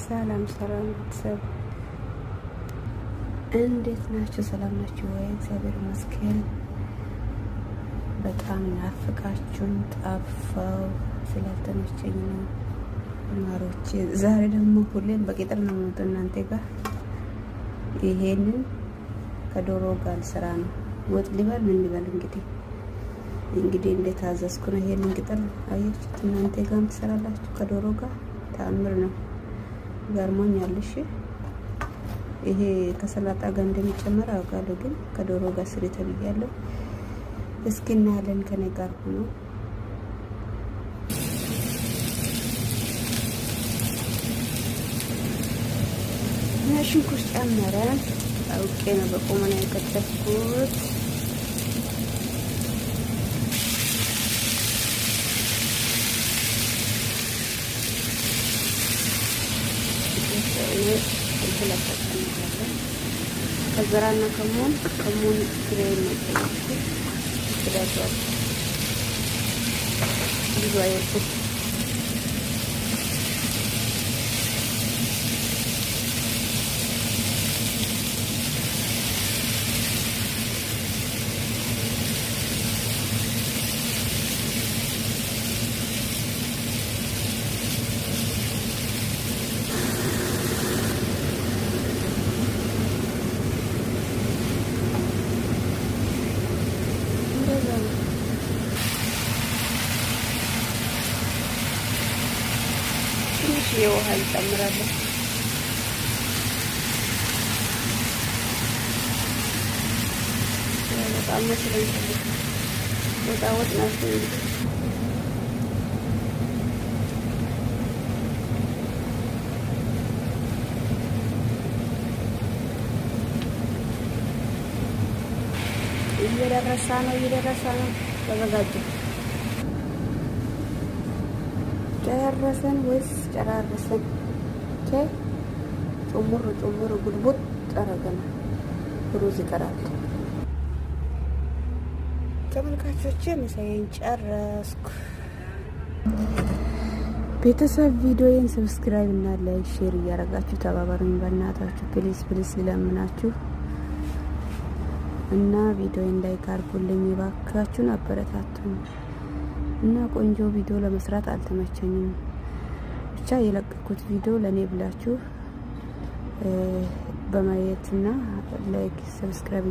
ሰላም ቤተሰብ እንዴት ናችሁ? ሰላም ናችሁ ወይ? እግዚአብሔር ይመስገን። በጣም ናፍቃችሁን ጠፋው ስላልተመቸኝ ነው ማሮቼ። ዛሬ ደግሞ ሁሌም በቂጥር ነው የምመጣው እናንተ ጋር። ይሄንን ከዶሮ ጋር ስራ ነው ወጥ ሊበል ምን ሊበል እንግዲህ እንደታዘዝኩ ነው። ይሄንን ቅጠል አያችሁት እናንተ ጋር ትሰራላችሁ ከዶሮ ጋር ተአምር ነው። ገርሞኛል። እሺ ይሄ ከሰላጣ ጋር እንደሚጨመር አውቃለሁ፣ ግን ከዶሮ ጋር ስሪ ተብያለሁ። እስኪ እናያለን። ከኔ ጋር ሆኖ ሽንኩርት ጨመረን። አውቄ ነው በቆመና የከተፍኩት። ከዘራና ከሙን ግሬ ነው ትዳቷል ብዙ አይወጡም። ትንሽ የውሃ እንጨምራለን። በጣም መስለን ወጣ ናቸው። እየደረሰ ነው። ተዘጋጁ። ጨረሰን ወይስ ጨራረሰን? ጩሙር ጉድቡጥ ጠረገና ሩዝ ይቀራል። ተመልካቾቼ ምሳዬን ጨረስኩ። ቤተሰብ ቪዲዮዬን ሰብስክራይብ እና ላይክ ሼር እያደረጋችሁ ተባበሩኝ በእናታችሁ ፕሊዝ ይለምናችሁ እና ቪዲዮዬን ላይክ አድርጉልኝ እባካችሁን፣ አበረታቱኝ። እና ቆንጆ ቪዲዮ ለመስራት አልተመቸኝም። ብቻ የለቀኩት ቪዲዮ ለኔ ብላችሁ በማየትና ላይክ ሰብስክራይብ